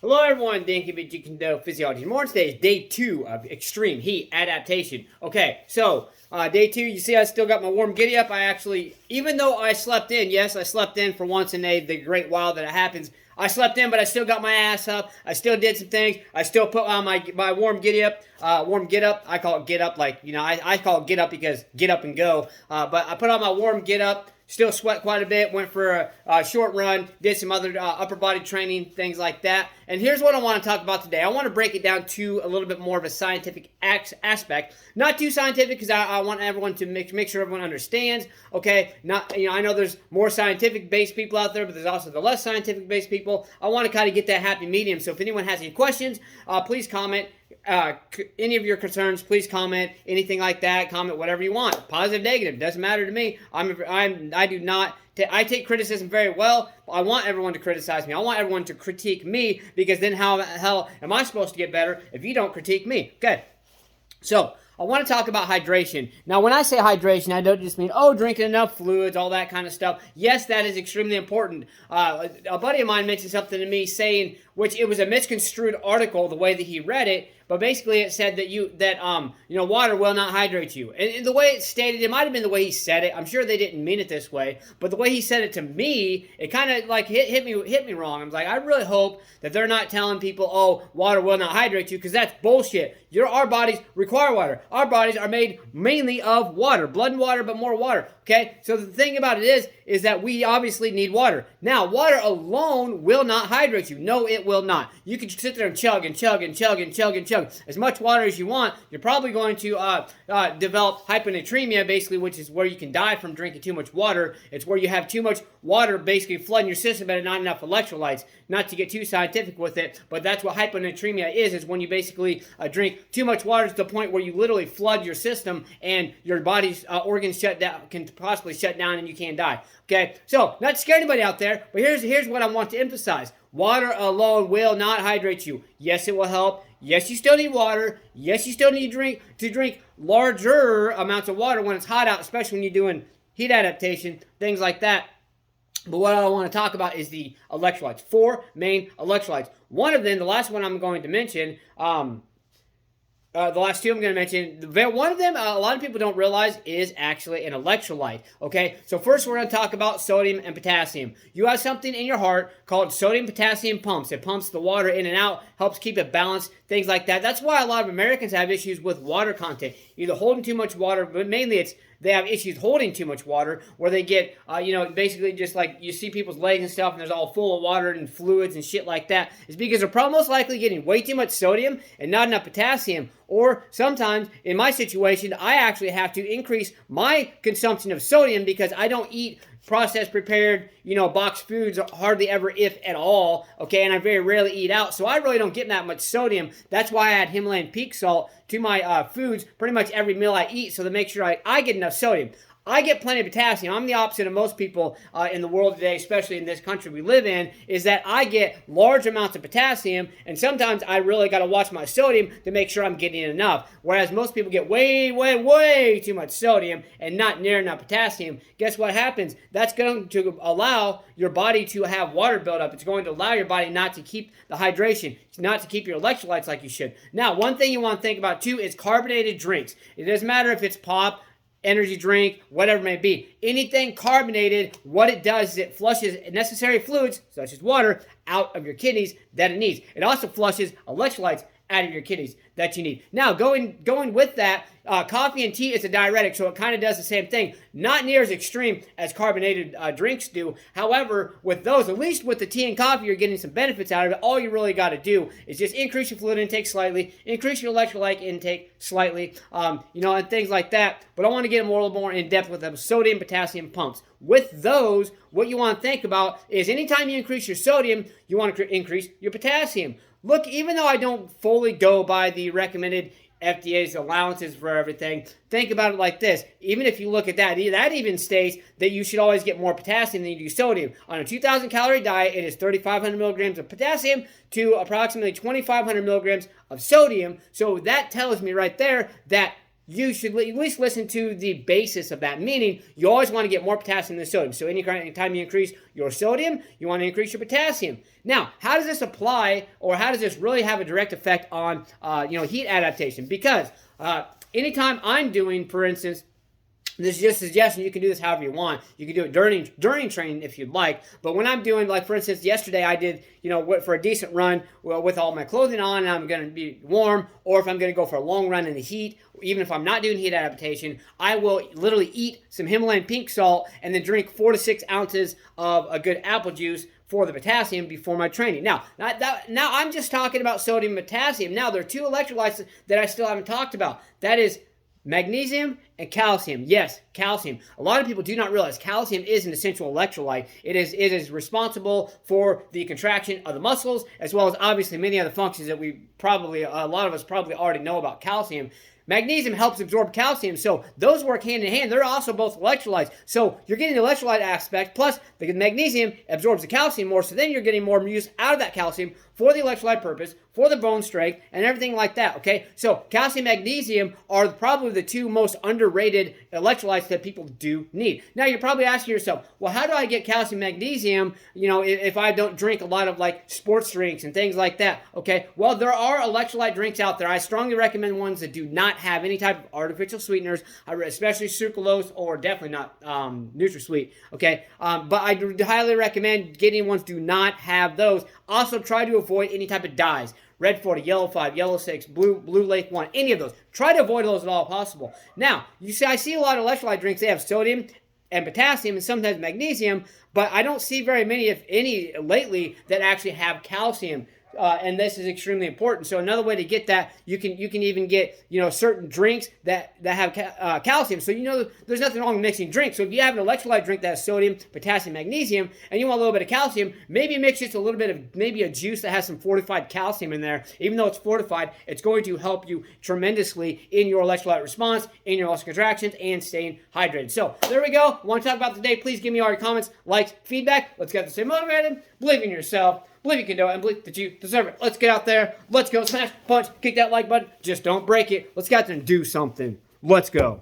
Hello everyone, Dan can Jeet Kune Physiology. More today is day 2 of extreme heat adaptation. Okay, so day 2, you see I still got my warm giddy up. I actually, even though I slept in, yes, I slept in for once in the great while that it happens. I slept in, but I still got my ass up. I still did some things. I still put on my warm giddy up, warm get up. I call it get up, like, you know, I call it get up because get up and go. But I put on my warm get up. Still sweat quite a bit, went for a short run, did some other upper body training, things like that. And here's what I want to talk about today. I want to break it down to a little bit more of a scientific aspect. Not too scientific because I want everyone to make sure everyone understands, okay? Not, you know, I know there's more scientific-based people out there, but there's also the less scientific-based people. I want to kind of get that happy medium. So if anyone has any questions, please comment. Any of your concerns, please comment. Anything like that, comment whatever you want. Positive, negative, doesn't matter to me. I take criticism very well. I want everyone to criticize me. I want everyone to critique me, because then how the hell am I supposed to get better if you don't critique me? Okay, so I want to talk about hydration. Now, when I say hydration, I don't just mean, drinking enough fluids, all that kind of stuff. Yes, that is extremely important. A buddy of mine mentioned something to me saying, which it was a misconstrued article, the way that he read it, but basically it said that water will not hydrate you. And the way it's stated, it might have been the way he said it. I'm sure they didn't mean it this way, but the way he said it to me, it kind of like hit me wrong. I was like, I really hope that they're not telling people, water will not hydrate you, because that's bullshit. Our bodies require water. Our bodies are made mainly of water, blood and water, but more water. Okay, so the thing about it is that we obviously need water. Now, water alone will not hydrate you. No, it will not. You can sit there and chug and chug and chug and chug and chug as much water as you want. You're probably going to develop hyponatremia, basically, which is where you can die from drinking too much water. It's where you have too much water basically flooding your system and not enough electrolytes. Not to get too scientific with it, but that's what hyponatremia is when you basically drink too much water to the point where you literally flood your system and your body's organs can possibly shut down and you can't die. Okay, so not to scare anybody out there, but here's what I want to emphasize. Water alone will not hydrate you. Yes, it will help. Yes, you still need water. Yes, you still need to drink larger amounts of water when it's hot out, especially when you're doing heat adaptation, things like that. But what I want to talk about is the electrolytes. 4 main electrolytes. One of them, the last one I'm going to mention, the last 2 I'm going to mention, one of them, a lot of people don't realize, is actually an electrolyte. Okay, so first we're going to talk about sodium and potassium. You have something in your heart called sodium-potassium pumps. It pumps the water in and out, helps keep it balanced, things like that. That's why a lot of Americans have issues with water content, either holding too much water, but mainly they have issues holding too much water, where they get, basically just like you see people's legs and stuff, and there's all full of water and fluids and shit like that. It's because they're probably most likely getting way too much sodium and not enough potassium. Or sometimes, in my situation, I actually have to increase my consumption of sodium because I don't eat processed, prepared, boxed foods hardly ever, if at all, okay, and I very rarely eat out, so I really don't get that much sodium. That's why I add Himalayan peak salt to my foods pretty much every meal I eat, so to make sure I get enough sodium. I get plenty of potassium. I'm the opposite of most people in the world today, especially in this country we live in, is that I get large amounts of potassium, and sometimes I really got to watch my sodium to make sure I'm getting enough. Whereas most people get way, way, way too much sodium and not near enough potassium. Guess what happens? That's going to allow your body to have water buildup. It's going to allow your body not to keep the hydration, not to keep your electrolytes like you should. Now, one thing you want to think about too is carbonated drinks. It doesn't matter if it's pop, energy drink, whatever it may be. Anything carbonated, what it does is it flushes necessary fluids, such as water, out of your kidneys that it needs. It also flushes electrolytes out of your kidneys that you need. Now, going with that, coffee and tea is a diuretic, so it kind of does the same thing. Not near as extreme as carbonated drinks do. However, with those, at least with the tea and coffee, you're getting some benefits out of it. All you really got to do is just increase your fluid intake slightly, increase your electrolyte intake slightly, and things like that. But I want to get a little more in depth with them. Sodium, potassium pumps. With those, what you want to think about is anytime you increase your sodium, you want to increase your potassium. Look, even though I don't fully go by the recommended FDA's allowances for everything, think about it like this. Even if you look at that even states that you should always get more potassium than you do sodium. On a 2,000 calorie diet, it is 3,500 milligrams of potassium to approximately 2,500 milligrams of sodium. So that tells me right there that you should at least listen to the basis of that, meaning you always want to get more potassium than sodium. So anytime you increase your sodium, you want to increase your potassium. Now, how does this apply, or how does this really have a direct effect on heat adaptation? Because anytime I'm doing, for instance, this is just a suggestion. You can do this however you want. You can do it during training if you'd like. But when I'm doing, like for instance, yesterday I did, for a decent run with all my clothing on, and I'm going to be warm, or if I'm going to go for a long run in the heat, even if I'm not doing heat adaptation, I will literally eat some Himalayan pink salt and then drink 4 to 6 ounces of a good apple juice for the potassium before my training. Now I'm just talking about sodium and potassium. Now, there are 2 electrolytes that I still haven't talked about. That is magnesium and calcium. Yes, calcium. A lot of people do not realize calcium is an essential electrolyte. It is responsible for the contraction of the muscles, as well as obviously many other functions that a lot of us probably already know about calcium. Magnesium helps absorb calcium, so those work hand in hand. They're also both electrolytes. So you're getting the electrolyte aspect, plus the magnesium absorbs the calcium more, so then you're getting more use out of that calcium for the electrolyte purpose, for the bone strength, and everything like that, okay? So calcium and magnesium are probably the 2 most underrated electrolytes that people do need. Now, you're probably asking yourself, well, how do I get calcium and magnesium, if I don't drink a lot of, sports drinks and things like that, okay? Well, there are electrolyte drinks out there. I strongly recommend ones that do not have any type of artificial sweeteners, especially sucralose, or definitely not NutraSweet, okay? But I highly recommend getting ones do not have those. Also, try to avoid any type of dyes. Red 40, Yellow 5, Yellow 6, Blue Lake 1, any of those. Try to avoid those at all possible. Now, I see a lot of electrolyte drinks. They have sodium and potassium and sometimes magnesium, but I don't see very many, if any, lately that actually have calcium. And this is extremely important. So another way to get that, you can even get certain drinks that have calcium. So there's nothing wrong with mixing drinks. So if you have an electrolyte drink that has sodium, potassium, magnesium, and you want a little bit of calcium, maybe mix just a little bit of maybe a juice that has some fortified calcium in there. Even though it's fortified, it's going to help you tremendously in your electrolyte response, in your muscle contractions, and staying hydrated. So there we go. Want to talk about today? Please give me all your comments, likes, feedback. Let's get to stay motivated. Believe in yourself. Believe you can do it, and believe that you deserve it. Let's get out there. Let's go. Smash, punch, kick that like button. Just don't break it. Let's get out there and do something. Let's go.